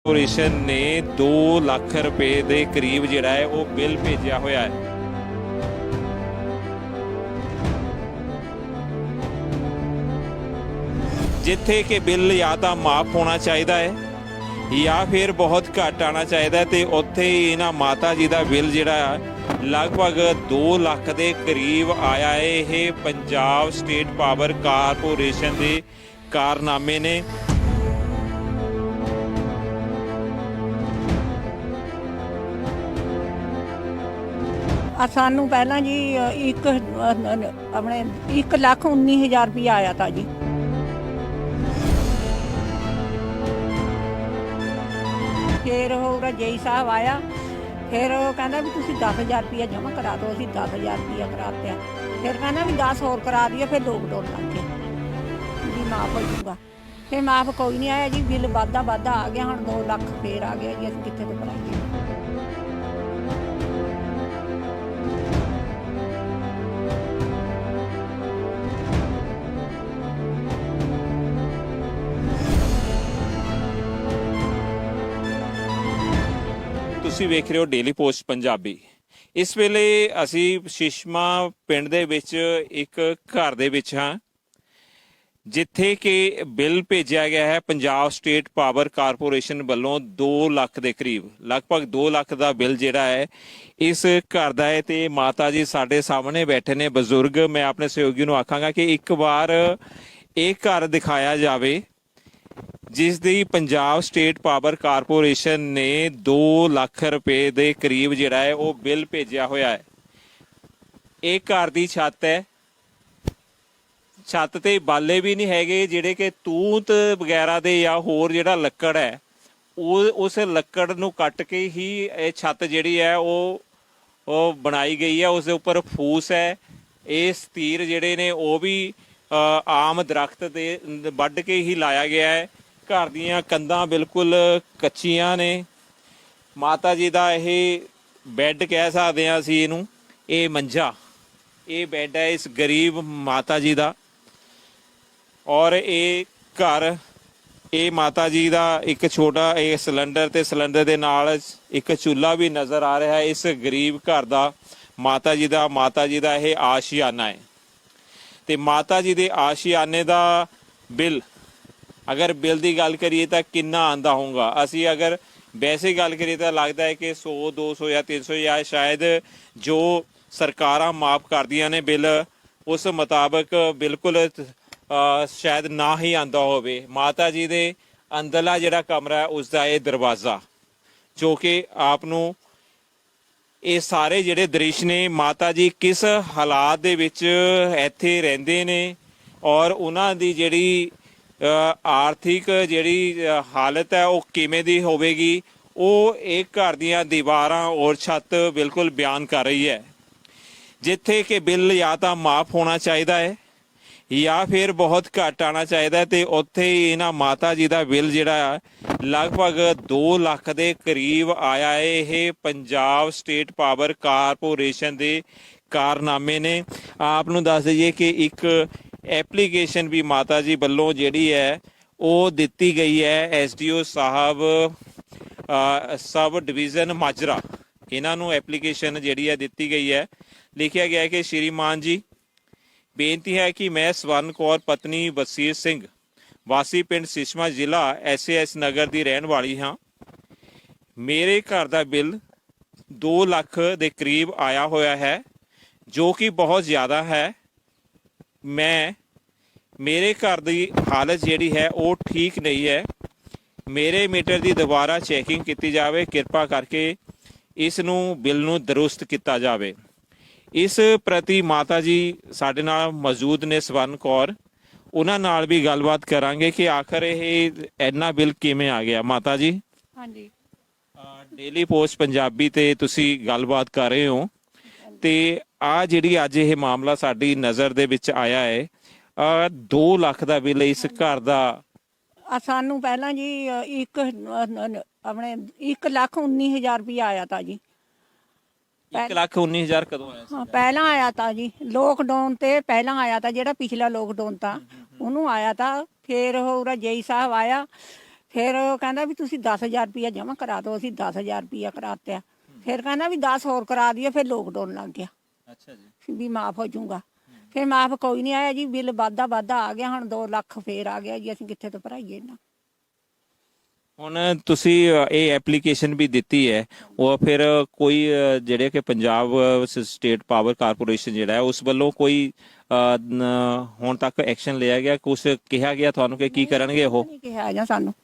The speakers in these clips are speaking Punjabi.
ਕਾਰਪੋਰੇਸ਼ਨ ਨੇ 2 ਲੱਖ ਰੁਪਏ ਦੇ ਕਰੀਬ ਜਿਹੜਾ ਹੈ ਉਹ ਬਿੱਲ ਭੇਜਿਆ ਹੋਇਆ ਹੈ। ਜਿੱਥੇ ਕਿ ਬਿੱਲ ਜਾਂ ਤਾਂ ਮਾਫ ਹੋਣਾ ਚਾਹੀਦਾ ਹੈ ਜਾਂ ਫਿਰ ਬਹੁਤ ਘੱਟ ਆਣਾ ਚਾਹੀਦਾ ਹੈ, ਤੇ ਉੱਥੇ ਹੀ ਇਹਨਾਂ ਮਾਤਾ ਜੀ ਦਾ ਬਿੱਲ ਜਿਹੜਾ ਲਗਭਗ 2 ਲੱਖ ਦੇ ਕਰੀਬ ਆਇਆ ਹੈ। ਇਹ ਪੰਜਾਬ ਸਟੇਟ ਪਾਵਰ ਕਾਰਪੋਰੇਸ਼ਨ ਦੇ ਕਾਰਨਾਮੇ ਨੇ। ਸਾਨੂੰ ਪਹਿਲਾਂ ਜੀ ਆਪਣੇ 1,19,000 ਰੁਪਇਆ ਆਇਆ ਤਾਂ ਜੀ। ਫਿਰ ਉਹ ਜੇਈ ਸਾਹਿਬ ਆਇਆ, ਫਿਰ ਉਹ ਕਹਿੰਦਾ ਵੀ ਤੁਸੀਂ 10,000 ਰੁਪਇਆ ਜਮ੍ਹਾਂ ਕਰਾ ਦਿਓ। ਅਸੀਂ 10,000 ਰੁਪਇਆ ਕਰਾਤਿਆ। ਫਿਰ ਕਹਿੰਦਾ ਵੀ 10 ਹੋਰ ਕਰਾ ਦਈਏ। ਫਿਰ ਲੋਕਡਾਊਨ ਲੱਗ ਗਿਆ ਵੀ ਮਾਫ ਹੋ ਜੂਗਾ। ਫਿਰ ਮਾਫ ਕੋਈ ਨਹੀਂ ਆਇਆ ਜੀ। ਬਿੱਲ ਵੱਧਦਾ ਆ ਗਿਆ। ਹੁਣ 2 ਲੱਖ ਫੇਰ ਆ ਗਿਆ ਜੀ। ਅਸੀਂ ਕਿੱਥੇ ਤੋਂ ਕਰਾਂਗੇ? ਤੁਸੀਂ ਵੇਖ ਰਹੇ ਹੋ ਡੇਲੀ ਪੋਸਟ ਪੰਜਾਬੀ। ਇਸ ਵੇਲੇ ਅਸੀਂ ਸ਼ਿਸ਼ਮਾ ਪਿੰਡ ਦੇ ਵਿੱਚ ਇੱਕ ਘਰ ਦੇ ਵਿੱਚ ਹਾਂ, ਜਿੱਥੇ ਕਿ ਬਿੱਲ ਭੇਜਿਆ ਗਿਆ ਹੈ ਪੰਜਾਬ ਸਟੇਟ ਪਾਵਰ ਕਾਰਪੋਰੇਸ਼ਨ ਵੱਲੋਂ 2 ਲੱਖ ਦੇ ਕਰੀਬ, ਲਗਭਗ 2 ਲੱਖ ਦਾ ਬਿੱਲ ਜਿਹੜਾ ਹੈ ਇਸ ਘਰ ਦਾ ਹੈ। ਤੇ ਮਾਤਾ ਜੀ ਸਾਡੇ ਸਾਹਮਣੇ ਬੈਠੇ ਨੇ, ਬਜ਼ੁਰਗ। ਮੈਂ ਆਪਣੇ ਸਹਿਯੋਗੀ ਨੂੰ ਆਖਾਂਗਾ ਕਿ ਇੱਕ ਵਾਰ ਇਹ ਘਰ ਦਿਖਾਇਆ ਜਾਵੇ ਜਿਸ ਦੀ ਪੰਜਾਬ ਸਟੇਟ ਪਾਵਰ ਕਾਰਪੋਰੇਸ਼ਨ ਨੇ 2 ਲੱਖ ਰੁਪਏ ਦੇ ਕਰੀਬ ਜਿਹੜਾ ਹੈ ਉਹ ਬਿੱਲ ਭੇਜਿਆ ਹੋਇਆ ਹੈ। ਇਹ ਘਰ ਦੀ ਛੱਤ ਹੈ। ਛੱਤ ਤੇ ਬਾਲੇ ਵੀ ਨਹੀਂ ਹੈਗੇ, ਜਿਹੜੇ ਕਿ ਤੂਤ ਵਗੈਰਾ ਦੇ ਜਾਂ ਹੋਰ ਜਿਹੜਾ ਲੱਕੜ ਹੈ ਉਸ ਲੱਕੜ ਨੂੰ ਕੱਟ ਕੇ ਹੀ ਇਹ ਛੱਤ ਜਿਹੜੀ ਹੈ ਉਹ ਬਣਾਈ ਗਈ ਹੈ। ਉਸ ਦੇ ਉੱਪਰ ਫੂਸ ਹੈ। ਇਹ ਸਤੀਰ ਜਿਹੜੇ ਨੇ ਉਹ ਵੀ ਆਮ ਦਰਖਤ ਦੇ ਵੱਢ ਕੇ ਹੀ ਲਾਇਆ ਗਿਆ ਹੈ। ਘਰ ਦੀਆਂ ਕੰਧਾਂ ਬਿਲਕੁਲ ਕੱਚੀਆਂ ਨੇ। ਮਾਤਾ ਜੀ ਦਾ ਇਹ ਬੈੱਡ ਕਹਿ ਸਕਦੇ ਹਾਂ ਅਸੀਂ ਇਹਨੂੰ, ਇਹ ਮੰਜਾ, ਇਹ ਬੈੱਡ ਹੈ ਇਸ ਗਰੀਬ ਮਾਤਾ ਜੀ ਦਾ। ਔਰ ਇਹ ਘਰ, ਇਹ ਮਾਤਾ ਜੀ ਦਾ ਇੱਕ ਛੋਟਾ ਇਹ ਸਿਲੰਡਰ, ਤੇ ਸਿਲੰਡਰ ਦੇ ਨਾਲ ਇੱਕ ਚੁੱਲ੍ਹਾ ਵੀ ਨਜ਼ਰ ਆ ਰਿਹਾ ਹੈ। ਇਸ ਗਰੀਬ ਘਰ ਦਾ ਮਾਤਾ ਜੀ ਦਾ ਇਹ ਆਸ਼ੀਆਨਾ ਹੈ। ਤੇ ਮਾਤਾ ਜੀ ਦੇ ਆਸ਼ੀਆਨੇ ਦਾ ਬਿੱਲ, ਅਗਰ ਬਿੱਲ ਦੀ ਗੱਲ ਕਰੀਏ ਤਾਂ ਕਿੰਨਾ ਆਂਦਾ ਹੋਊਗਾ? ਅਸੀਂ ਅਗਰ ਵੈਸੇ ਗੱਲ ਕਰੀਏ ਤਾਂ ਲੱਗਦਾ ਹੈ ਕਿ 100, 200 ਜਾਂ 300 ਜਾਂ ਸ਼ਾਇਦ ਜੋ ਸਰਕਾਰਾਂ ਮਾਫ ਕਰਦੀਆਂ ਨੇ ਬਿੱਲ, ਉਸ ਮੁਤਾਬਕ ਬਿਲਕੁਲ ਸ਼ਾਇਦ ਨਾ ਹੀ ਆਂਦਾ ਹੋਵੇ। ਮਾਤਾ ਜੀ ਦੇ ਅੰਦਰਲਾ ਜਿਹੜਾ ਕਮਰਾ ਹੈ ਉਸ ਦਾ ਇਹ ਦਰਵਾਜ਼ਾ, ਜੋ ਕਿ ਆਪ ਨੂੰ ਇਹ ਸਾਰੇ ਜਿਹੜੇ ਦ੍ਰਿਸ਼ ਨੇ, ਮਾਤਾ ਜੀ ਕਿਸ ਹਾਲਾਤ ਦੇ ਵਿੱਚ ਇੱਥੇ ਰਹਿੰਦੇ ਨੇ ਔਰ ਉਹਨਾਂ ਦੀ ਜਿਹੜੀ ਆਰਥਿਕ ਜਿਹੜੀ ਹਾਲਤ ਹੈ ਉਹ ਕਿਵੇਂ ਦੀ ਹੋਵੇਗੀ, ਉਹ ਇਹ ਘਰ ਦੀਆਂ ਦੀਵਾਰਾਂ ਔਰ ਛੱਤ ਬਿਲਕੁਲ ਬਿਆਨ ਕਰ ਰਹੀ ਹੈ। ਜਿੱਥੇ ਕਿ ਬਿੱਲ ਜਾਂ ਤਾਂ ਮਾਫ ਹੋਣਾ ਚਾਹੀਦਾ ਹੈ ਜਾਂ ਫਿਰ ਬਹੁਤ ਘੱਟ ਆਣਾ ਚਾਹੀਦਾ ਹੈ, ਤੇ ਉੱਥੇ ਹੀ ਇਹਨਾਂ ਮਾਤਾ ਜੀ ਦਾ ਬਿੱਲ ਜਿਹੜਾ ਲਗਭਗ 2 ਲੱਖ ਦੇ ਕਰੀਬ ਆਇਆ ਹੈ। ਇਹ ਪੰਜਾਬ ਸਟੇਟ ਪਾਵਰ ਕਾਰਪੋਰੇਸ਼ਨ ਦੇ ਕਾਰਨਾਮੇ ਨੇ। ਆਪ ਨੂੰ ਦੱਸ ਦਈਏ ਕਿ ਇੱਕ ਐਪਲੀਕੇਸ਼ਨ ਵੀ ਮਾਤਾ ਜੀ ਵੱਲੋਂ ਜਿਹੜੀ ਹੈ ਉਹ ਦਿੱਤੀ ਗਈ ਹੈ ਐਸਡੀਓ ਸਾਹਿਬ ਸਬ ਡਿਵੀਜ਼ਨ ਮਾਜਰਾ। ਇਹਨਾਂ ਨੂੰ ਐਪਲੀਕੇਸ਼ਨ ਜਿਹੜੀ ਹੈ ਦਿੱਤੀ ਗਈ ਹੈ। ਲਿਖਿਆ ਗਿਆ ਹੈ ਕਿ ਸ਼੍ਰੀਮਾਨ ਜੀ, ਬੇਨਤੀ ਹੈ ਕਿ ਮੈਂ ਸਵਰਨ ਕੌਰ ਪਤਨੀ ਵਸੀਰ ਸਿੰਘ ਵਾਸੀ ਪਿੰਡ ਸਿਸ਼ਮਾ ਜ਼ਿਲ੍ਹਾ SAS ਨਗਰ ਦੀ ਰਹਿਣ ਵਾਲੀ ਹਾਂ। ਮੇਰੇ ਘਰ ਦਾ ਬਿੱਲ 2 ਲੱਖ ਦੇ ਕਰੀਬ ਆਇਆ ਹੋਇਆ ਹੈ, ਜੋ ਕਿ ਬਹੁਤ ਜ਼ਿਆਦਾ ਹੈ। ਮੇਰੇ ਘਰ ਦੀ ਹਾਲਤ ਜਿਹੜੀ ਹੈ ਉਹ ਠੀਕ ਨਹੀਂ ਹੈ। ਮੇਰੇ ਮੀਟਰ ਦੀ ਦੁਬਾਰਾ ਚੈਕਿੰਗ ਕੀਤੀ ਜਾਵੇ। ਕਿਰਪਾ ਕਰਕੇ ਇਸ ਨੂੰ ਬਿੱਲ ਨੂੰ ਦਰੁਸਤ ਕੀਤਾ ਜਾਵੇ। ਇਸ ਪ੍ਰਤੀ ਮਾਤਾ ਜੀ ਸਾਡੇ ਨਾਲ ਮੌਜੂਦ ਨੇ, ਸਵਰਨ ਕੌਰ। ਉਹਨਾਂ ਨਾਲ ਵੀ ਗੱਲਬਾਤ ਕਰਾਂਗੇ ਕਿ ਆਖਰ ਇਹ ਇੰਨਾ ਬਿੱਲ ਕਿਵੇਂ ਆ ਗਿਆ। ਮਾਤਾ ਜੀ, ਹਾਂਜੀ, ਡੇਲੀ ਪੋਸਟ ਪੰਜਾਬੀ ਤੇ ਤੁਸੀਂ ਗੱਲਬਾਤ ਕਰ ਰਹੇ ਹੋ, ਤੇ ਆ ਜਿਹੜੀ ਅੱਜ ਇਹ ਮਾਮਲਾ ਸਾਡੀ ਨਜ਼ਰ ਦੇ ਵਿੱਚ ਆਇਆ ਹੈ, 2 ਲੱਖ ਦਾ ਬਿੱਲ ਇਸ ਘਰ ਦਾ। ਸਾਨੂੰ ਪਹਿਲਾਂ ਜੀ ਆਪਣੇ 1,19,000 ਰੁਪਇਆ ਆਇਆ ਤਾਂ ਜੀ। 1,19,000 ਕਦੋਂ ਆਇਆ ਸੀ? ਹਾਂ, ਪਹਿਲਾਂ ਆਇਆ ਤਾਂ ਜੀ ਲੋਕਡਾਊਨ ਤੇ ਪਹਿਲਾਂ ਆਇਆ ਤਾਂ, ਜਿਹੜਾ ਪਿਛਲਾ ਲੋਕਡਾਊਨ ਤਾਂ ਉਹਨੂੰ ਆਇਆ ਤਾਂ। ਫਿਰ ਉਹ ਜੇਈ ਸਾਹਿਬ ਆਇਆ, ਫਿਰ ਉਹ ਕਹਿੰਦਾ ਵੀ ਤੁਸੀਂ 10,000 ਰੁਪਇਆ ਜਮ੍ਹਾਂ ਕਰਾ ਦਿਓ। ਅਸੀਂ 10,000 ਰੁਪਇਆ ਕਰਾਤਿਆ। ਫਿਰ ਕਹਿੰਦਾ ਵੀ 10 ਹੋਰ ਕਰਾ ਦਈਏ। ਫਿਰ ਲੋਕਡਾਊਨ ਲੱਗ ਗਿਆ। ਅੱਛਾ ਜੀ। ਵੀ ਮਾਫ ਹੋ ਜਾਊਗਾ। ਫਿਰ ਮਾਫ ਕੋਈ ਨਹੀਂ ਆਇਆ ਜੀ। ਬਿੱਲ ਵਾਧਾ ਆ ਗਿਆ। ਹੁਣ 2 ਲੱਖ ਫੇਰ ਆ ਗਿਆ ਜੀ। ਅਸੀਂ ਕਿੱਥੇ ਤੋਂ ਭਰਾਈਏ ਇਹਨਾਂ। ਹੁਣ ਤੁਸੀਂ ਇਹ ਐਪਲੀਕੇਸ਼ਨ ਵੀ ਦਿੱਤੀ ਹੈ, ਉਹ ਫਿਰ ਕੋਈ ਜਿਹੜੇ ਕਿ ਪੰਜਾਬ ਸਟੇਟ ਪਾਵਰ ਕਾਰਪੋਰੇਸ਼ਨ ਜਿਹੜਾ ਹੈ ਉਸ ਵੱਲੋਂ ਕੋਈ ਹੁਣ ਤੱਕ ਐਕਸ਼ਨ ਲਿਆ ਗਿਆ? ਕੁਝ ਕਿਹਾ ਗਿਆ ਤੁਹਾਨੂੰ ਕਿ ਕੀ ਕਰਨਗੇ ਉਹ? ਨਹੀਂ ਕਿਹਾ ਜਾਂ ਸਾਨੂੰ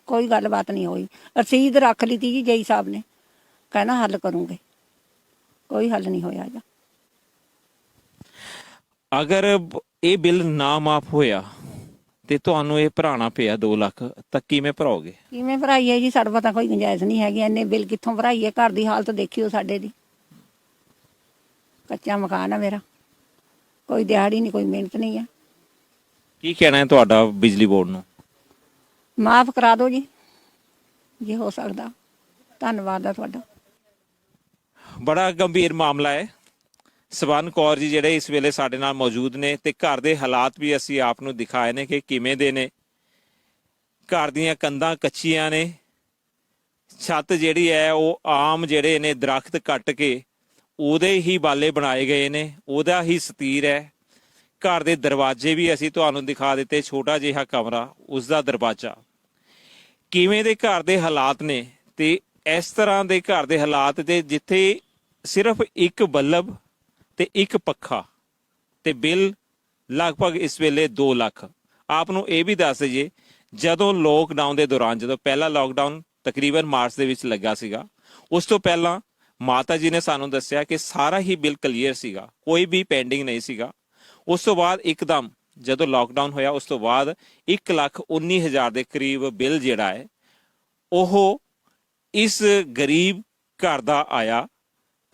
ਕੋਈ ਗੱਲਬਾਤ ਨਹੀਂ ਹੋਈ। ਰਸੀਦ ਰੱਖ ਲਈ ਤੀ ਜੀ ਜਈ ਸਾਹਿਬ ਨੇ, ਕਹਿੰਦਾ ਹੱਲ ਕਰੂੰਗੇ। ਕੋਈ ਹੱਲ ਨਹੀਂ ਹੋਇਆ ਜਾਂ। ਅਗਰ ਇਹ ਬਿੱਲ ਨਾ ਮਾਫ ਹੋਇਆ ਤੇ ਤੁਹਾਨੂੰ ਇਹ ਭਰਾਣਾ ਪਿਆ 2 ਲੱਖ, ਤਾਂ ਕਿਵੇਂ ਭਰਾਓਗੇ? ਕਿਵੇਂ ਭਰਾਈਏ ਜੀ? ਸਾਡੇ ਪਤਾ ਕੋਈ ਗੁੰਜਾਇਸ਼ ਨਹੀਂ ਹੈਗੀ। ਇੰਨੇ ਬਿੱਲ ਕਿੱਥੋਂ ਭਰਾਈਏ? ਘਰ ਦੀ ਹਾਲਤ ਦੇਖਿਓ ਸਾਡੇ ਦੀ। ਕੱਚਾ ਮਕਾਨ ਆ ਮੇਰਾ। ਕੋਈ ਦਿਹਾੜੀ ਨਹੀਂ, ਕੋਈ ਮਿਹਨਤ ਨਹੀਂ ਆ। ਕੀ ਕਹਿਣਾ ਹੈ ਤੁਹਾਡਾ ਬਿਜਲੀ ਬੋਰਡ ਨੂੰ? ਮਾਫ ਕਰਾ ਦਿਓ ਜੀ ਜੇ ਹੋ ਸਕਦਾ। ਧੰਨਵਾਦ ਆ ਤੁਹਾਡਾ। ਬੜਾ ਗੰਭੀਰ ਮਾਮਲਾ ਹੈ। ਸਵਰਨ ਕੌਰ ਜੀ ਜਿਹੜੇ ਇਸ ਵੇਲੇ ਸਾਡੇ ਨਾਲ ਮੌਜੂਦ ਨੇ ਤੇ ਘਰ ਦੇ ਹਾਲਾਤ ਵੀ ਅਸੀਂ ਆਪ ਨੂੰ ਦਿਖਾਏ ਨੇ ਕਿ ਕਿਵੇਂ ਦੇ ਨੇ। ਘਰ ਦੀਆਂ ਕੰਧਾਂ ਕੱਚੀਆਂ ਨੇ। ਛੱਤ ਜਿਹੜੀ ਹੈ ਉਹ ਆਮ ਜਿਹੜੇ ਨੇ ਦਰਖਤ ਕੱਟ ਕੇ ਉਹਦੇ ਹੀ ਬਾਲੇ ਬਣਾਏ ਗਏ ਨੇ, ਉਹਦਾ ਹੀ ਸਤੀਰ ਹੈ। ਘਰ ਦੇ ਦਰਵਾਜ਼ੇ ਵੀ ਅਸੀਂ ਤੁਹਾਨੂੰ ਦਿਖਾ ਦਿੱਤੇ। ਛੋਟਾ ਜਿਹਾ ਕਮਰਾ, ਉਸ ਦਾ ਦਰਵਾਜ਼ਾ। ਕਿਵੇਂ ਦੇ ਘਰ ਦੇ ਹਾਲਾਤ ਨੇ। ਤੇ ਇਸ ਤਰ੍ਹਾਂ ਦੇ ਘਰ ਦੇ ਹਾਲਾਤ ਤੇ ਜਿੱਥੇ ਸਿਰਫ ਇੱਕ ਬੱਲਬ ਤੇ ਇੱਕ ਪੱਖਾ ਤੇ ਬਿੱਲ ਲਗਭਗ ਇਸ ਵੇਲੇ 2 ਲੱਖ। ਆਪ ਨੂੰ ਇਹ ਵੀ ਦੱਸ ਦਈਏ, ਜਦੋਂ ਲੋਕਡਾਊਨ ਦੇ ਦੌਰਾਨ, ਜਦੋਂ ਪਹਿਲਾ ਲੋਕਡਾਊਨ ਤਕਰੀਬਨ ਮਾਰਚ ਦੇ ਵਿੱਚ ਲੱਗਾ ਸੀਗਾ, ਉਸ ਤੋਂ ਪਹਿਲਾਂ ਮਾਤਾ ਜੀ ਨੇ ਸਾਨੂੰ ਦੱਸਿਆ ਕਿ ਸਾਰਾ ਹੀ ਬਿੱਲ ਕਲੀਅਰ ਸੀਗਾ, ਕੋਈ ਵੀ ਪੈਂਡਿੰਗ ਨਹੀਂ ਸੀਗਾ। ਉਸ ਤੋਂ ਬਾਅਦ ਇੱਕਦਮ ਜਦੋਂ ਲੋਕਡਾਊਨ ਹੋਇਆ, ਉਸ ਤੋਂ ਬਾਅਦ 1,19,000 ਦੇ ਕਰੀਬ ਬਿੱਲ ਜਿਹੜਾ ਹੈ ਉਹ ਇਸ ਗਰੀਬ ਘਰ ਦਾ ਆਇਆ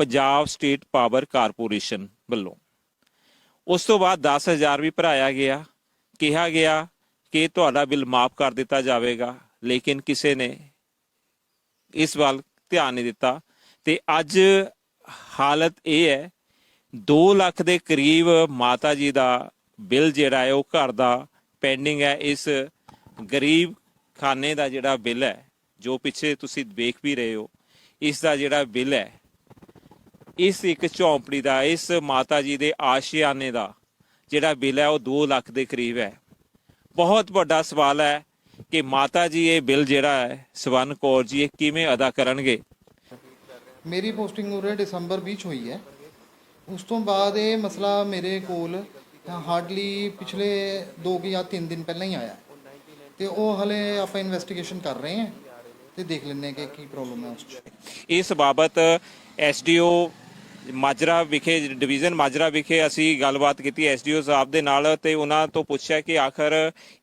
ਪੰਜਾਬ ਸਟੇਟ ਪਾਵਰ ਕਾਰਪੋਰੇਸ਼ਨ ਵੱਲੋਂ। ਉਸ ਤੋਂ ਬਾਅਦ 10,000 ਵੀ ਭਰਾਇਆ ਗਿਆ। ਕਿਹਾ ਗਿਆ ਕਿ ਤੁਹਾਡਾ ਬਿੱਲ ਮਾਫ ਕਰ ਦਿੱਤਾ ਜਾਵੇਗਾ, ਲੇਕਿਨ ਕਿਸੇ ਨੇ ਇਸ ਵੱਲ ਧਿਆਨ ਨਹੀਂ ਦਿੱਤਾ। ਤੇ ਅੱਜ ਹਾਲਤ ਇਹ ਹੈ, 2 ਲੱਖ ਦੇ ਕਰੀਬ ਮਾਤਾ ਜੀ ਦਾ ਬਿੱਲ ਜਿਹੜਾ ਹੈ ਉਹ ਘਰ ਦਾ ਪੈਂਡਿੰਗ ਹੈ। ਇਸ ਗਰੀਬ ਖਾਨੇ ਦਾ ਜਿਹੜਾ ਬਿੱਲ ਹੈ, ਜੋ ਪਿੱਛੇ ਤੁਸੀਂ ਵੇਖ ਵੀ ਰਹੇ ਹੋ, ਇਸ ਦਾ ਜਿਹੜਾ ਬਿੱਲ ਹੈ, ਇਸ ਇੱਕ ਝੌਂਪੜੀ ਦਾ, ਇਸ ਮਾਤਾ ਜੀ ਦੇ ਆਸ਼ੀਆਨੇ ਦਾ ਜਿਹੜਾ ਬਿੱਲ ਹੈ ਉਹ 2 ਲੱਖ ਦੇ ਕਰੀਬ ਹੈ। ਬਹੁਤ ਵੱਡਾ ਸਵਾਲ ਹੈ ਕਿ ਮਾਤਾ ਜੀ ਇਹ ਬਿੱਲ ਜਿਹੜਾ ਹੈ, ਸਵਰਨ ਕੌਰ ਜੀ, ਇਹ ਕਿਵੇਂ ਅਦਾ ਕਰਨਗੇ? ਮੇਰੀ ਪੋਸਟਿੰਗ ਉਰੇ ਦਸੰਬਰ 20 ਹੋਈ ਹੈ। ਉਸ ਤੋਂ ਬਾਅਦ ਇਹ ਮਸਲਾ ਮੇਰੇ ਕੋਲ ਹਾਰਡਲੀ ਪਿਛਲੇ 2 ਜਾਂ 3 ਦਿਨ ਪਹਿਲਾਂ ਹੀ ਆਇਆ ਤੇ ਉਹ ਹਲੇ ਆਪਾਂ ਇਨਵੈਸਟੀਗੇਸ਼ਨ ਕਰ ਰਹੇ ਹਾਂ ਤੇ ਦੇਖ ਲੈਂਦੇ ਹਾਂ ਕਿ ਕੀ ਪ੍ਰੋਬਲਮ ਹੈ ਉਸ 'ਚ। ਇਸ ਬਾਬਤ ਐਸਡੀਓ ਮਾਜਰਾ ਵਿਖੇ, ਡਿਵੀਜ਼ਨ ਮਾਜਰਾ ਵਿਖੇ ਅਸੀਂ ਗੱਲਬਾਤ ਕੀਤੀ ਐਸਡੀਓ ਸਾਹਿਬ ਦੇ ਨਾਲ ਤੇ ਉਹਨਾਂ ਤੋਂ ਪੁੱਛਿਆ ਕਿ ਆਖਰ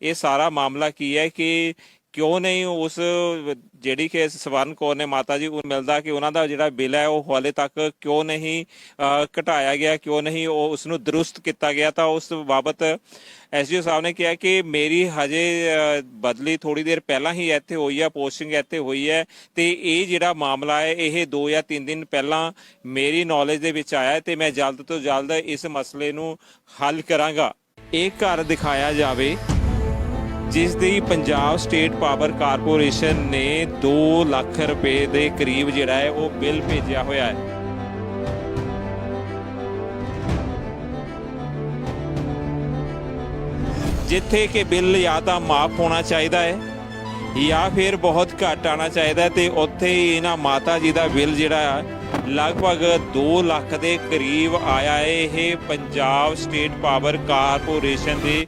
ਇਹ ਸਾਰਾ ਮਾਮਲਾ ਕੀ ਹੈ, ਕਿ ਕਿਉਂ ਨਹੀਂ ਉਸ ਜਿਹੜੀ ਕਿ ਸਵਰਨ ਕੌਰ ਨੇ ਮਾਤਾ ਜੀ ਨੂੰ ਮਿਲਦਾ ਕਿ ਉਹਨਾਂ ਦਾ ਜਿਹੜਾ ਬਿੱਲ ਹੈ ਉਹ ਹਾਲੇ ਤੱਕ ਕਿਉਂ ਨਹੀਂ ਘਟਾਇਆ ਗਿਆ, ਕਿਉਂ ਨਹੀਂ ਉਹ ਉਸ ਨੂੰ ਦਰੁਸਤ ਕੀਤਾ ਗਿਆ। ਤਾਂ ਉਸ ਬਾਬਤ ਐਸਡੀਓ ਸਾਹਿਬ ਨੇ ਕਿਹਾ ਕਿ ਮੇਰੀ ਹਜੇ ਬਦਲੀ ਥੋੜੀ ਦੇਰ ਪਹਿਲਾਂ ਹੀ ਇੱਥੇ ਹੋਈ ਹੈ, ਪੋਸਟਿੰਗ ਇੱਥੇ ਹੋਈ ਹੈ ਤੇ ਇਹ ਜਿਹੜਾ ਮਾਮਲਾ ਹੈ ਇਹ 2 ਜਾਂ 3 ਦਿਨ ਪਹਿਲਾਂ ਮੇਰੀ ਨੌਲੇਜ ਦੇ ਵਿੱਚ ਆਇਆ ਤੇ ਮੈਂ ਜਲਦ ਤੋਂ ਜਲਦ ਇਸ ਮਸਲੇ ਨੂੰ ਹੱਲ ਕਰਾਂਗਾ। ਇਹ ਘਰ ਦਿਖਾਇਆ ਜਾਵੇ ਜਿਸ ਦੀ ਪੰਜਾਬ ਸਟੇਟ ਪਾਵਰ ਕਾਰਪੋਰੇਸ਼ਨ ਨੇ 2 ਲੱਖ ਰੁਪਏ ਦੇ ਕਰੀਬ ਜਿਹੜਾ ਹੈ ਉਹ ਬਿੱਲ ਭੇਜਿਆ ਹੋਇਆ ਹੈ। ਜਿੱਥੇ ਕਿ ਬਿੱਲ ਜਾਂ ਤਾਂ ਮਾਫ ਹੋਣਾ ਚਾਹੀਦਾ ਹੈ ਜਾਂ ਫਿਰ ਬਹੁਤ ਘੱਟ ਆਉਣਾ ਚਾਹੀਦਾ, ਤੇ ਉੱਥੇ ਹੀ ਇਹਨਾਂ ਮਾਤਾ ਜੀ ਦਾ ਬਿੱਲ ਜਿਹੜਾ ਲਗਭਗ 2 ਲੱਖ ਦੇ ਕਰੀਬ ਆਇਆ ਹੈ। ਇਹ ਪੰਜਾਬ ਸਟੇਟ ਪਾਵਰ ਕਾਰਪੋਰੇਸ਼ਨ ਦੇ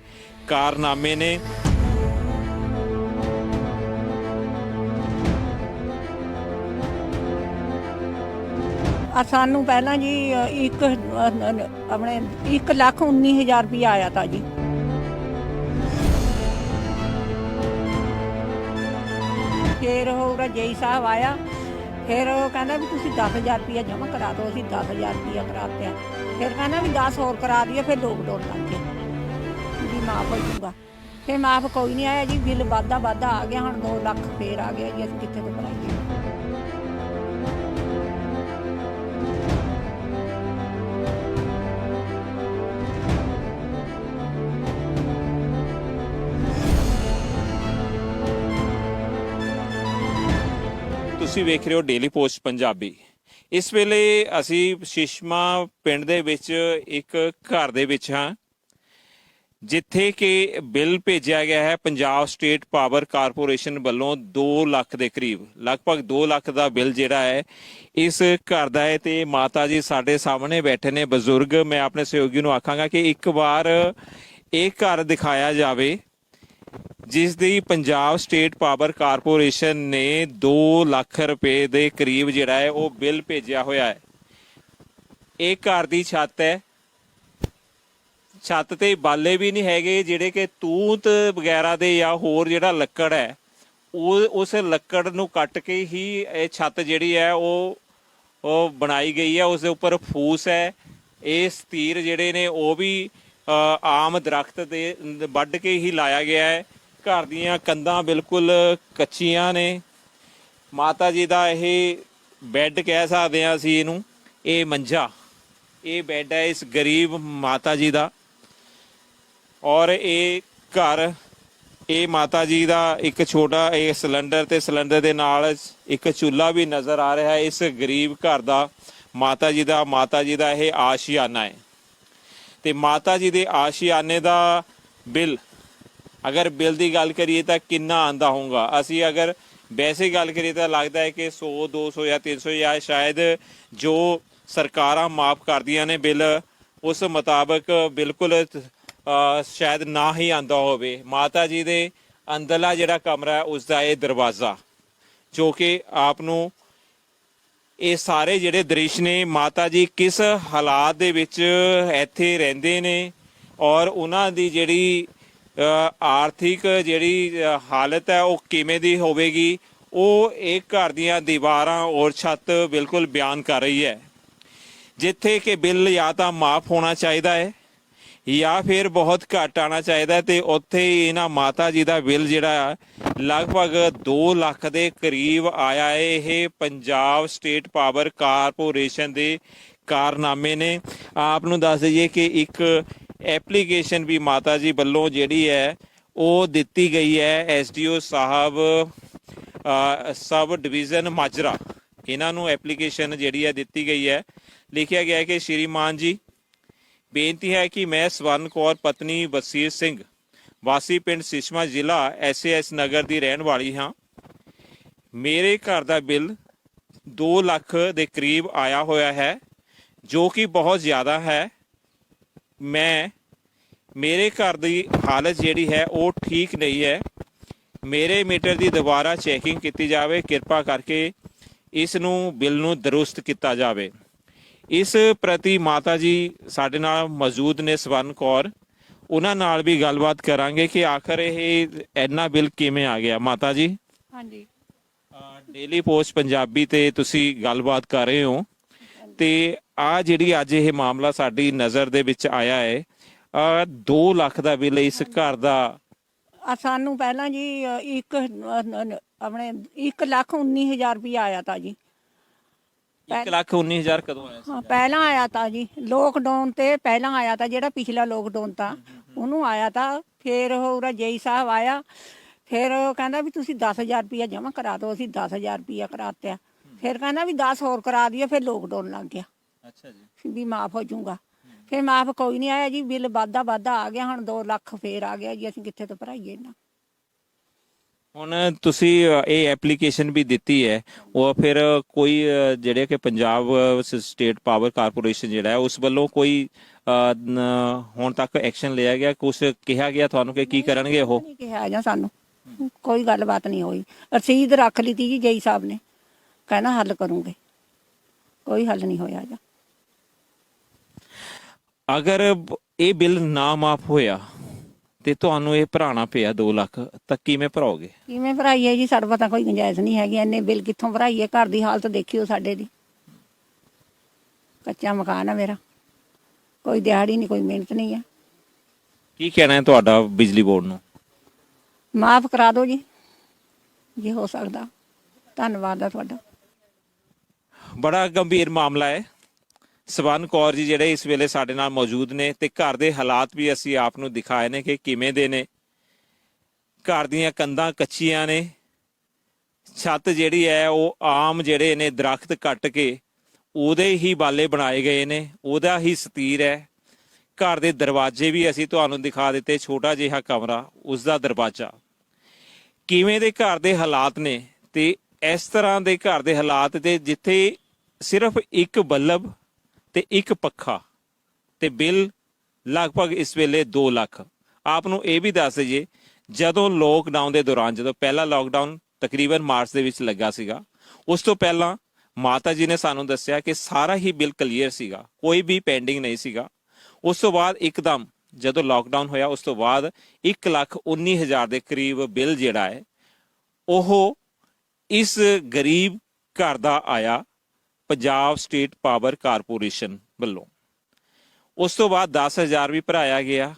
ਕਾਰਨਾਮੇ ਨੇ। ਸਾਨੂੰ ਪਹਿਲਾਂ ਜੀ ਆਪਣੇ 1,19,000 ਰੁਪਇਆ ਆਇਆ ਤਾਂ ਜੀ। ਫਿਰ ਉਹ ਜਈ ਸਾਹਿਬ ਆਇਆ। ਫਿਰ ਉਹ ਕਹਿੰਦਾ ਵੀ ਤੁਸੀਂ 10,000 ਰੁਪਇਆ ਜਮ੍ਹਾਂ ਕਰਾ ਦਿਓ। ਅਸੀਂ 10,000 ਰੁਪਇਆ ਕਰਾਤਿਆ। ਫਿਰ ਕਹਿੰਦਾ ਵੀ 10 ਹੋਰ ਕਰਾ ਦਈਏ। ਫਿਰ ਲੋਕਡਾਊਨ ਲੱਗ ਗਿਆ ਵੀ ਮਾਫ ਹੋ ਜਾਊਗਾ। ਫਿਰ ਮਾਫ ਕੋਈ ਨਹੀਂ ਆਇਆ ਜੀ। ਬਿੱਲ ਵਾਧਾ ਆ ਗਿਆ। ਹੁਣ 2 ਲੱਖ ਫੇਰ ਆ ਗਿਆ ਜੀ। ਅਸੀਂ ਕਿੱਥੇ ਤੋਂ ਭਰਾਈਏ? ਤੁਸੀਂ ਵੇਖ ਰਹੇ ਹੋ ਡੇਲੀ ਪੋਸਟ ਪੰਜਾਬੀ। ਇਸ ਵੇਲੇ ਅਸੀਂ ਸ਼ਿਸ਼ਮਾ ਪਿੰਡ ਦੇ ਵਿੱਚ ਇੱਕ ਘਰ ਦੇ ਵਿੱਚ ਹਾਂ, ਜਿੱਥੇ ਕਿ ਬਿੱਲ ਭੇਜਿਆ ਗਿਆ ਹੈ ਪੰਜਾਬ ਸਟੇਟ ਪਾਵਰ ਕਾਰਪੋਰੇਸ਼ਨ ਵੱਲੋਂ 2 ਲੱਖ ਦੇ ਕਰੀਬ, ਲਗਭਗ 2 ਲੱਖ ਦਾ ਬਿੱਲ ਜਿਹੜਾ ਹੈ ਇਸ ਘਰ ਦਾ ਹੈ। ਤੇ ਮਾਤਾ ਜੀ ਸਾਡੇ ਸਾਹਮਣੇ ਬੈਠੇ ਨੇ ਬਜ਼ੁਰਗ। ਮੈਂ ਆਪਣੇ ਸਹਿਯੋਗੀ ਨੂੰ ਆਖਾਂਗਾ ਕਿ ਇੱਕ ਵਾਰ ਇਹ ਘਰ ਦਿਖਾਇਆ ਜਾਵੇ ਜਿਸ ਦੀ ਪੰਜਾਬ ਸਟੇਟ ਪਾਵਰ ਕਾਰਪੋਰੇਸ਼ਨ ਨੇ 2 ਲੱਖ ਰੁਪਏ ਦੇ ਕਰੀਬ ਜਿਹੜਾ ਹੈ ਉਹ ਬਿੱਲ ਭੇਜਿਆ ਹੋਇਆ ਹੈ। ਇਹ ਘਰ ਦੀ ਛੱਤ ਹੈ, ਛੱਤ ਤੇ ਬਾਲੇ ਵੀ ਨਹੀਂ ਹੈਗੇ, ਜਿਹੜੇ ਕਿ ਤੂਤ ਵਗੈਰਾ ਦੇ ਜਾਂ ਹੋਰ ਜਿਹੜਾ ਲੱਕੜ ਹੈ ਉਸ ਲੱਕੜ ਨੂੰ ਕੱਟ ਕੇ ਹੀ ਇਹ ਛੱਤ ਜਿਹੜੀ ਹੈ ਉਹ ਬਣਾਈ ਗਈ ਹੈ। ਉਸ ਦੇ ਉੱਪਰ ਫੂਸ ਹੈ। ਇਹ ਸਤੀਰ ਜਿਹੜੇ ਨੇ ਉਹ ਵੀ ਆਮ ਦਰਖਤ ਦੇ ਵੱਢ ਕੇ ਹੀ ਲਾਇਆ ਗਿਆ ਹੈ। ਘਰ ਦੀਆਂ ਕੰਧਾਂ ਬਿਲਕੁਲ ਕੱਚੀਆਂ ਨੇ। ਮਾਤਾ ਜੀ ਦਾ ਇਹ ਬੈੱਡ ਕਹਿ ਸਕਦੇ ਹਾਂ ਅਸੀਂ ਇਹਨੂੰ, ਇਹ ਮੰਜਾ, ਇਹ ਬੈੱਡ ਹੈ ਇਸ ਗਰੀਬ ਮਾਤਾ ਜੀ ਦਾ। ਔਰ ਇਹ ਘਰ, ਇਹ ਮਾਤਾ ਜੀ ਦਾ ਇੱਕ ਛੋਟਾ ਇਹ ਸਿਲੰਡਰ ਤੇ ਸਿਲੰਡਰ ਦੇ ਨਾਲ ਇੱਕ ਚੁੱਲ੍ਹਾ ਵੀ ਨਜ਼ਰ ਆ ਰਿਹਾ ਹੈ ਇਸ ਗਰੀਬ ਘਰ ਦਾ। ਮਾਤਾ ਜੀ ਦਾ ਇਹ ਆਸ਼ੀਆਨਾ ਹੈ। ਤੇ ਮਾਤਾ ਜੀ ਦੇ ਆਸ਼ੀਆਨੇ ਦਾ ਬਿੱਲ, ਅਗਰ ਬਿੱਲ ਦੀ ਗੱਲ ਕਰੀਏ ਤਾਂ ਕਿੰਨਾ ਆਂਦਾ ਹੋਊਗਾ? ਅਸੀਂ ਅਗਰ ਵੈਸੇ ਗੱਲ ਕਰੀਏ ਤਾਂ ਲੱਗਦਾ ਹੈ ਕਿ 100 200 ਜਾਂ 300 ਜਾਂ ਸ਼ਾਇਦ ਜੋ ਸਰਕਾਰਾਂ ਮਾਫ ਕਰਦੀਆਂ ਨੇ ਬਿੱਲ, ਉਸ ਮੁਤਾਬਕ ਬਿਲਕੁਲ ਸ਼ਾਇਦ ਨਾ ਹੀ ਆਂਦਾ ਹੋਵੇ। ਮਾਤਾ ਜੀ ਦੇ ਅੰਦਰਲਾ ਜਿਹੜਾ ਕਮਰਾ ਹੈ ਉਸ ਦਾ ਇਹ ਦਰਵਾਜ਼ਾ, ਜੋ ਕਿ ਆਪ ਨੂੰ ਇਹ ਸਾਰੇ ਜਿਹੜੇ ਦ੍ਰਿਸ਼ ਨੇ, ਮਾਤਾ ਜੀ ਕਿਸ ਹਾਲਾਤ ਦੇ ਵਿੱਚ ਇੱਥੇ ਰਹਿੰਦੇ ਨੇ ਔਰ ਉਹਨਾਂ ਦੀ ਜਿਹੜੀ ਆਰਥਿਕ ਜਿਹੜੀ ਹਾਲਤ ਹੈ ਉਹ ਕਿਵੇਂ ਦੀ ਹੋਵੇਗੀ, ਉਹ ਇਹ ਘਰ ਦੀਆਂ ਦੀਵਾਰਾਂ ਔਰ ਛੱਤ ਬਿਲਕੁਲ ਬਿਆਨ ਕਰ ਰਹੀ ਹੈ। ਜਿੱਥੇ ਕਿ ਬਿੱਲ ਜਾਂ ਤਾਂ ਮਾਫ ਹੋਣਾ ਚਾਹੀਦਾ ਹੈ ਜਾਂ ਫਿਰ ਬਹੁਤ ਘੱਟ ਆਉਣਾ ਚਾਹੀਦਾ, ਤੇ ਉੱਥੇ ਹੀ ਇਹਨਾਂ ਮਾਤਾ ਜੀ ਦਾ ਬਿੱਲ ਜਿਹੜਾ ਲਗਭਗ 2 ਲੱਖ ਦੇ ਕਰੀਬ ਆਇਆ ਹੈ। ਇਹ ਪੰਜਾਬ ਸਟੇਟ ਪਾਵਰ ਕਾਰਪੋਰੇਸ਼ਨ ਦੇ ਕਾਰਨਾਮੇ ਨੇ। ਆਪ ਨੂੰ ਦੱਸ ਦਈਏ ਕਿ ਇੱਕ ਐਪਲੀਕੇਸ਼ਨ ਵੀ ਮਾਤਾ ਜੀ ਵੱਲੋਂ ਜਿਹੜੀ ਹੈ ਉਹ ਦਿੱਤੀ ਗਈ ਹੈ ਐਸਡੀਓ ਸਾਹਿਬ ਸਬ ਡਿਵੀਜ਼ਨ ਮਾਜਰਾ, ਇਹਨਾਂ ਨੂੰ ਐਪਲੀਕੇਸ਼ਨ ਜਿਹੜੀ ਹੈ ਦਿੱਤੀ ਗਈ ਹੈ। ਲਿਖਿਆ ਗਿਆ ਹੈ ਕਿ ਸ਼੍ਰੀਮਾਨ ਜੀ, ਬੇਨਤੀ ਹੈ ਕਿ ਮੈਂ ਸਵਰਨ ਕੌਰ ਪਤਨੀ ਵਸੀਰ ਸਿੰਘ ਵਾਸੀ ਪਿੰਡ ਸ਼ਿਸ਼ਮਾ ਜ਼ਿਲ੍ਹਾ SAS ਨਗਰ ਦੀ ਰਹਿਣ ਵਾਲੀ ਹਾਂ। ਮੇਰੇ ਘਰ ਦਾ ਬਿੱਲ 2 ਲੱਖ ਦੇ ਕਰੀਬ ਆਇਆ ਹੋਇਆ ਹੈ, ਜੋ ਕਿ ਬਹੁਤ ਜ਼ਿਆਦਾ ਹੈ। ਮੇਰੇ ਘਰ ਦੀ ਹਾਲਤ ਜਿਹੜੀ ਹੈ ਉਹ ਠੀਕ ਨਹੀਂ ਹੈ। ਮੇਰੇ ਮੀਟਰ ਦੀ ਦੁਬਾਰਾ ਚੈਕਿੰਗ ਕੀਤੀ ਜਾਵੇ, ਕਿਰਪਾ ਕਰਕੇ ਇਸ ਨੂੰ ਬਿੱਲ ਨੂੰ ਦਰੁਸਤ ਕੀਤਾ ਜਾਵੇ। ਇਸ ਪ੍ਰਤੀ ਮਾਤਾ ਜੀ ਸਾਡੇ ਨਾਲ ਮੌਜੂਦ ਨੇ ਸਵਰਨ ਕੌਰ, ਉਹਨਾਂ ਨਾਲ ਵੀ ਗੱਲਬਾਤ ਕਰਾਂਗੇ ਕਿ ਆਖਰ ਇਹ ਇੰਨਾ ਬਿੱਲ ਕਿਵੇਂ ਆ ਗਿਆ। ਮਾਤਾ ਜੀ, ਹਾਂਜੀ, ਡੇਲੀ ਪੋਸਟ ਪੰਜਾਬੀ ਤੇ ਤੁਸੀਂ ਗੱਲਬਾਤ ਕਰ ਰਹੇ ਹੋ, ਤੇ ਆ ਜਿਹੜੀ ਅੱਜ ਇਹ ਮਾਮਲਾ ਸਾਡੀ ਨਜ਼ਰ ਦੇ ਵਿੱਚ ਆਇਆ ਹੈ, 2 ਲੱਖ ਦਾ ਬਿੱਲ ਇਸ ਘਰ ਦਾ। ਸਾਨੂੰ ਪਹਿਲਾਂ ਜੀ ਆਪਣੇ 1,19,000 ਰੁਪਇਆ ਆਇਆ ਤਾਂ ਜੀ। 1,19,000 ਕਦੋਂ ਆਇਆ ਸੀ? ਹਾਂ, ਪਹਿਲਾਂ ਆਇਆ ਤਾਂ ਜੀ, ਲੋਕਡਾਊਨ ਤੇ ਪਹਿਲਾਂ ਆਇਆ ਤਾਂ, ਜਿਹੜਾ ਪਿਛਲਾ ਲੋਕਡਾਊਨ ਤਾਂ ਉਹਨੂੰ ਆਇਆ ਤਾਂ। ਫਿਰ ਉਹ ਜੇਈ ਸਾਹਿਬ ਆਇਆ, ਫਿਰ ਉਹ ਕਹਿੰਦਾ ਵੀ ਤੁਸੀਂ 10,000 ਰੁਪਇਆ ਜਮ੍ਹਾਂ ਕਰਾ ਦਿਓ। ਅਸੀਂ 10,000 ਰੁਪਇਆ ਕਰਾਤਿਆ। ਫਿਰ ਕਹਿੰਦਾ ਵੀ 10 ਹੋਰ ਕਰਾ ਦਿਓ। ਫਿਰ ਲੋਕਡਾਊਨ ਲੱਗ ਗਿਆ। ਅੱਛਾ ਜੀ, ਵੀ ਮਾਫ ਹੋ ਜਾਊਗਾ। ਫਿਰ ਮਾਫ ਕੋਈ ਨਹੀਂ ਆਇਆ ਜੀ, ਬਿੱਲ ਵਾਧਾ ਆ ਗਿਆ। ਹੁਣ 2 ਲੱਖ ਫੇਰ ਆ ਗਿਆ ਜੀ। ਅਸੀਂ ਕਿੱਥੇ ਤੋਂ ਭਰਾਈਏ ਇਹਨਾਂ? ਹੁਣ ਤੁਸੀਂ ਇਹ ਐਪਲੀਕੇਸ਼ਨ ਵੀ ਦਿੱਤੀ ਹੈ, ਉਹ ਫਿਰ ਕੋਈ ਜਿਹੜੇ ਕਿ ਪੰਜਾਬ ਸਟੇਟ ਪਾਵਰ ਕਾਰਪੋਰੇਸ਼ਨ ਜਿਹੜਾ ਹੈ ਉਸ ਵੱਲੋਂ ਕੋਈ ਹੁਣ ਤੱਕ ਐਕਸ਼ਨ ਲਿਆ ਗਿਆ? ਕੁਝ ਕਿਹਾ ਗਿਆ ਤੁਹਾਨੂੰ ਕਿ ਕੀ ਕਰਨਗੇ? ਉਹ ਨਹੀਂ ਕਿਹਾ ਜਾਂ ਸਾਨੂੰ ਕੋਈ ਗੱਲਬਾਤ ਨਹੀਂ ਹੋਈ। ਰਸੀਦ ਰੱਖ ਲਈ ਤੀ ਜੀ ਜੇਈ ਸਾਹਿਬ ਨੇ, ਕਹਿੰਦਾ ਹੱਲ ਕਰੂੰਗੇ। ਕੋਈ ਹੱਲ ਨਹੀਂ ਹੋਇਆ ਜਾਂ। ਅਗਰ ਇਹ ਬਿੱਲ ਨਾ ਮਾਫ ਹੋਇਆ ਤੇ ਤੁਹਾਨੂੰ ਇਹ ਭਰਾਣਾ ਪਿਆ 2 ਲੱਖ, ਤਾਂ ਕਿਵੇਂ ਭਰਾਓਗੇ? ਕਿਵੇਂ ਭਰਾਈਏ ਜੀ? ਸਾਡੇ ਪਤਾ ਕੋਈ ਗੁੰਜਾਇਸ਼ ਨਹੀਂ ਹੈਗੀ। ਇੰਨੇ ਬਿੱਲ ਕਿੱਥੋਂ ਭਰਾਈਏ? ਘਰ ਦੀ ਹਾਲਤ ਦੇਖਿਓ ਸਾਡੇ ਦੀ। ਕੱਚਾ ਮਕਾਨ ਆ ਮੇਰਾ, ਕੋਈ ਦਿਹਾੜੀ ਨਹੀਂ, ਕੋਈ ਮਿਹਨਤ ਨਹੀਂ ਹੈ। ਕੀ ਕਹਿਣਾ ਹੈ ਤੁਹਾਡਾ ਬਿਜਲੀ ਬੋਰਡ ਨੂੰ? ਮਾਫ ਕਰਾ ਦਿਓ ਜੀ ਜੇ ਹੋ ਸਕਦਾ। ਧੰਨਵਾਦ ਆ ਤੁਹਾਡਾ। ਬੜਾ ਗੰਭੀਰ ਮਾਮਲਾ ਹੈ। ਸਵਰਨ ਕੌਰ ਜੀ ਜਿਹੜੇ ਇਸ ਵੇਲੇ ਸਾਡੇ ਨਾਲ ਮੌਜੂਦ ਨੇ, ਤੇ ਘਰ ਦੇ ਹਾਲਾਤ ਵੀ ਅਸੀਂ ਆਪ ਨੂੰ ਦਿਖਾਏ ਨੇ ਕਿ ਕਿਵੇਂ ਦੇ ਨੇ। ਘਰ ਦੀਆਂ ਕੰਧਾਂ ਕੱਚੀਆਂ ਨੇ, ਛੱਤ ਜਿਹੜੀ ਹੈ ਉਹ ਆਮ ਜਿਹੜੇ ਨੇ ਦਰਖਤ ਕੱਟ ਕੇ ਉਹਦੇ ਹੀ ਬਾਲੇ ਬਣਾਏ ਗਏ ਨੇ, ਉਹਦਾ ਹੀ ਸਤੀਰ ਹੈ। ਘਰ ਦੇ ਦਰਵਾਜ਼ੇ ਵੀ ਅਸੀਂ ਤੁਹਾਨੂੰ ਦਿਖਾ ਦਿੱਤੇ, ਛੋਟਾ ਜਿਹਾ ਕਮਰਾ, ਉਸ ਦਾ ਦਰਵਾਜ਼ਾ। ਕਿਵੇਂ ਦੇ ਘਰ ਦੇ ਹਾਲਾਤ ਨੇ, ਤੇ ਇਸ ਤਰ੍ਹਾਂ ਦੇ ਘਰ ਦੇ ਹਾਲਾਤ ਤੇ ਜਿੱਥੇ ਸਿਰਫ ਇੱਕ ਬੱਲਬ ਤੇ ਇੱਕ ਪੱਖਾ, ਤੇ ਬਿੱਲ ਲਗਭਗ ਇਸ ਵੇਲੇ 2 ਲੱਖ। ਆਪ ਨੂੰ ਇਹ ਵੀ ਦੱਸ ਦਈਏ, ਜਦੋਂ ਲੋਕਡਾਊਨ ਦੇ ਦੌਰਾਨ, ਜਦੋਂ ਪਹਿਲਾ ਲੋਕਡਾਊਨ ਤਕਰੀਬਨ ਮਾਰਚ ਦੇ ਵਿੱਚ ਲੱਗਾ ਸੀਗਾ, ਉਸ ਤੋਂ ਪਹਿਲਾਂ ਮਾਤਾ ਜੀ ਨੇ ਸਾਨੂੰ ਦੱਸਿਆ ਕਿ ਸਾਰਾ ਹੀ ਬਿੱਲ ਕਲੀਅਰ ਸੀਗਾ, ਕੋਈ ਵੀ ਪੈਂਡਿੰਗ ਨਹੀਂ ਸੀਗਾ। ਉਸ ਤੋਂ ਬਾਅਦ ਇੱਕਦਮ ਜਦੋਂ ਲੋਕਡਾਊਨ ਹੋਇਆ, ਉਸ ਤੋਂ ਬਾਅਦ 1,19,000 ਦੇ ਕਰੀਬ ਬਿੱਲ ਜਿਹੜਾ ਹੈ ਉਹ ਇਸ ਗਰੀਬ ਘਰ ਦਾ ਆਇਆ ਪੰਜਾਬ ਸਟੇਟ ਪਾਵਰ ਕਾਰਪੋਰੇਸ਼ਨ ਵੱਲੋਂ। ਉਸ ਤੋਂ ਬਾਅਦ 10,000 ਵੀ ਭਰਾਇਆ ਗਿਆ,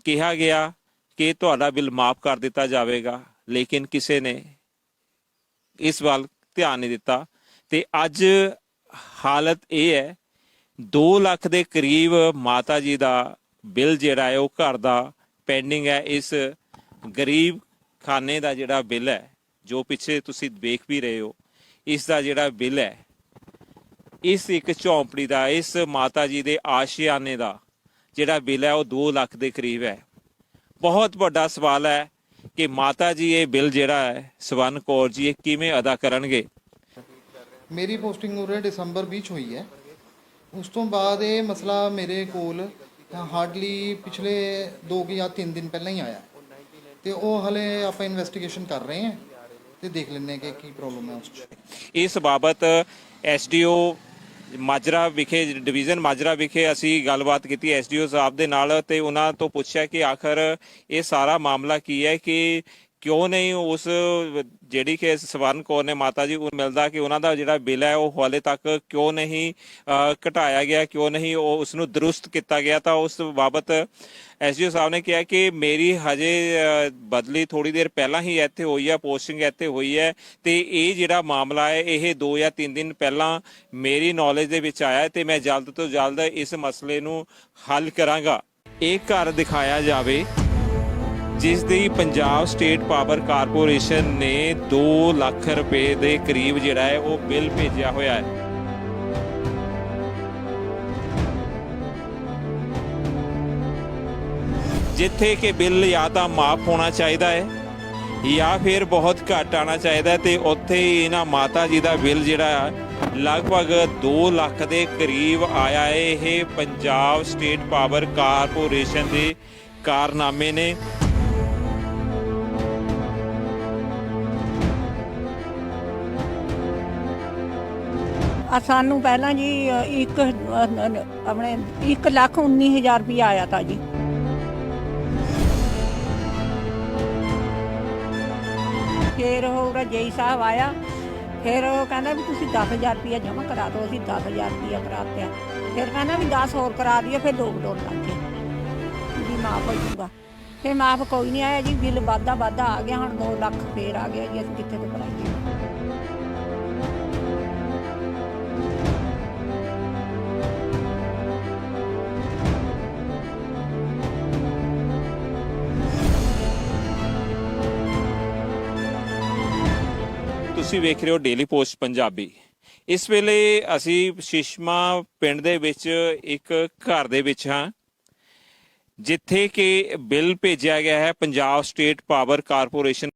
ਕਿਹਾ ਗਿਆ ਕਿ ਤੁਹਾਡਾ ਬਿੱਲ ਮਾਫ ਕਰ ਦਿੱਤਾ ਜਾਵੇਗਾ, ਲੇਕਿਨ ਕਿਸੇ ਨੇ ਇਸ ਵੱਲ ਧਿਆਨ ਨਹੀਂ ਦਿੱਤਾ। ਤੇ ਅੱਜ ਹਾਲਤ ਇਹ ਹੈ, 2 ਲੱਖ ਦੇ ਕਰੀਬ ਮਾਤਾ ਜੀ ਦਾ ਬਿੱਲ ਜਿਹੜਾ ਹੈ ਉਹ ਘਰ ਦਾ ਪੈਂਡਿੰਗ ਹੈ। ਇਸ ਗਰੀਬ ਖਾਨੇ ਦਾ ਜਿਹੜਾ ਬਿੱਲ ਹੈ, ਜੋ ਪਿੱਛੇ ਤੁਸੀਂ ਵੇਖ ਵੀ ਰਹੇ ਹੋ, ਇਸ ਦਾ ਜਿਹੜਾ ਬਿੱਲ ਹੈ, ਇਸ ਇੱਕ ਝੌਂਪੜੀ ਦਾ, ਇਸ ਮਾਤਾ ਜੀ ਦੇ ਆਸ਼ੀਆਨੇ ਦਾ ਜਿਹੜਾ ਬਿੱਲ ਹੈ ਉਹ 2 ਲੱਖ ਦੇ ਕਰੀਬ ਹੈ। ਬਹੁਤ ਵੱਡਾ ਸਵਾਲ ਹੈ ਕਿ ਮਾਤਾ ਜੀ ਇਹ ਬਿੱਲ ਜਿਹੜਾ ਹੈ, ਸਵਰਨ ਕੌਰ ਜੀ, ਇਹ ਕਿਵੇਂ ਅਦਾ ਕਰਨਗੇ। ਮੇਰੀ ਪੋਸਟਿੰਗ ਉਰੇ ਦਸੰਬਰ ਵਿੱਚ ਹੋਈ ਹੈ। ਉਸ ਤੋਂ ਬਾਅਦ ਇਹ ਮਸਲਾ ਮੇਰੇ ਕੋਲ ਹਾਰਡਲੀ ਪਿਛਲੇ 2 ਜਾਂ 3 ਦਿਨ ਪਹਿਲਾਂ ਹੀ ਆਇਆ, ਤੇ ਉਹ ਹਲੇ ਆਪਾਂ ਇਨਵੈਸਟੀਗੇਸ਼ਨ ਕਰ ਰਹੇ ਹਾਂ ਤੇ ਦੇਖ ਲੈਂਦੇ ਹਾਂ ਕਿ ਕੀ ਪ੍ਰੋਬਲਮ ਹੈ ਉਸ 'ਚ। ਇਸ ਬਾਬਤ ਐਸਡੀਓ ਮਾਜਰਾ ਵਿਖੇ, ਡਿਵੀਜ਼ਨ ਮਾਜਰਾ ਵਿਖੇ ਅਸੀਂ ਗੱਲਬਾਤ ਕੀਤੀ ਐਸਡੀਓ ਸਾਹਿਬ ਦੇ ਨਾਲ, ਤੇ ਉਹਨਾਂ ਤੋਂ ਪੁੱਛਿਆ ਕਿ ਆਖਰ ਇਹ ਸਾਰਾ ਮਾਮਲਾ ਕੀ ਹੈ, ਕਿ ਕਿਉਂ ਨਹੀਂ ਉਸ ਜਿਹੜੀ ਕਿ ਸਵਰਨ ਕੌਰ ਨੇ ਮਾਤਾ ਜੀ ਨੂੰ ਮਿਲਦਾ ਕਿ ਉਹਨਾਂ ਦਾ ਜਿਹੜਾ ਬਿੱਲ ਹੈ ਉਹ ਹਾਲੇ ਤੱਕ ਕਿਉਂ ਨਹੀਂ ਘਟਾਇਆ ਗਿਆ, ਕਿਉਂ ਨਹੀਂ ਉਹ ਉਸ ਨੂੰ ਦਰੁਸਤ ਕੀਤਾ ਗਿਆ। ਤਾਂ ਉਸ ਬਾਬਤ ਐਸਡੀਓ ਸਾਹਿਬ ਨੇ ਕਿਹਾ ਕਿ ਮੇਰੀ ਹਜੇ ਬਦਲੀ ਥੋੜੀ ਦੇਰ ਪਹਿਲਾਂ ਹੀ ਇੱਥੇ ਹੋਈ ਹੈ, ਪੋਸਟਿੰਗ ਇੱਥੇ ਹੋਈ ਹੈ, ਤੇ ਇਹ ਜਿਹੜਾ ਮਾਮਲਾ ਹੈ ਇਹ 2 ਜਾਂ 3 ਦਿਨ ਪਹਿਲਾਂ ਮੇਰੀ ਨੌਲੇਜ ਦੇ ਵਿੱਚ ਆਇਆ, ਤੇ ਮੈਂ ਜਲਦ ਤੋਂ ਜਲਦ ਇਸ ਮਸਲੇ ਨੂੰ ਹੱਲ ਕਰਾਂਗਾ। ਇਹ ਘਰ ਦਿਖਾਇਆ ਜਾਵੇ ਜਿਸ ਦੀ ਪੰਜਾਬ ਸਟੇਟ ਪਾਵਰ ਕਾਰਪੋਰੇਸ਼ਨ ਨੇ 2 ਲੱਖ ਰੁਪਏ ਦੇ ਕਰੀਬ ਜਿਹੜਾ ਹੈ ਉਹ ਬਿੱਲ ਭੇਜਿਆ ਹੋਇਆ ਹੈ। ਜਿੱਥੇ ਕਿ ਬਿੱਲ ਜਾਂ ਤਾਂ ਮਾਫ ਹੋਣਾ ਚਾਹੀਦਾ ਹੈ ਜਾਂ ਫਿਰ ਬਹੁਤ ਘੱਟ ਆਣਾ ਚਾਹੀਦਾ, ਤੇ ਉੱਥੇ ਹੀ ਇਹਨਾਂ ਮਾਤਾ ਜੀ ਦਾ ਬਿੱਲ ਜਿਹੜਾ ਲਗਭਗ 2 ਲੱਖ ਦੇ ਕਰੀਬ ਆਇਆ ਹੈ। ਇਹ ਪੰਜਾਬ ਸਟੇਟ ਪਾਵਰ ਕਾਰਪੋਰੇਸ਼ਨ ਦੇ ਕਾਰਨਾਮੇ ਨੇ। ਸਾਨੂੰ ਪਹਿਲਾਂ ਜੀ ਆਪਣੇ 1,19,000 ਰੁਪਇਆ ਆਇਆ ਤਾਂ ਜੀ। ਫਿਰ ਉਹ ਜੇਈ ਸਾਹਿਬ ਆਇਆ, ਫਿਰ ਉਹ ਕਹਿੰਦਾ ਵੀ ਤੁਸੀਂ 10,000 ਰੁਪਇਆ ਜਮ੍ਹਾਂ ਕਰਾ ਦਿਓ। ਅਸੀਂ 10,000 ਰੁਪਇਆ ਕਰਾਤਿਆ। ਫਿਰ ਕਹਿੰਦਾ ਵੀ 10 ਹੋਰ ਕਰਾ ਦਈਏ, ਫਿਰ ਲੋਕਡਾਊਨ ਲੱਗ ਗਏ ਵੀ ਮਾਫ ਹੋ ਜਾਊਗਾ। ਫਿਰ ਮਾਫ ਕੋਈ ਨਹੀਂ ਆਇਆ ਜੀ, ਬਿੱਲ ਵਾਧਾ ਆ ਗਿਆ। ਹੁਣ 2 ਲੱਖ ਫੇਰ ਆ ਗਿਆ ਜੀ, ਅਸੀਂ ਕਿੱਥੇ ਤੋਂ ਕਰਾਈਏ। ਤੁਸੀਂ ਵੇਖ ਰਹੇ ਹੋ ਡੇਲੀ ਪੋਸਟ ਪੰਜਾਬੀ। ਇਸ ਵੇਲੇ ਅਸੀਂ ਸ਼ਿਸ਼ਮਾ ਪਿੰਡ ਦੇ ਵਿੱਚ ਇੱਕ ਘਰ ਦੇ ਵਿੱਚ ਹਾਂ, ਜਿੱਥੇ ਕਿ ਬਿੱਲ ਭੇਜਿਆ ਗਿਆ ਹੈ ਪੰਜਾਬ ਸਟੇਟ ਪਾਵਰ ਕਾਰਪੋਰੇਸ਼ਨ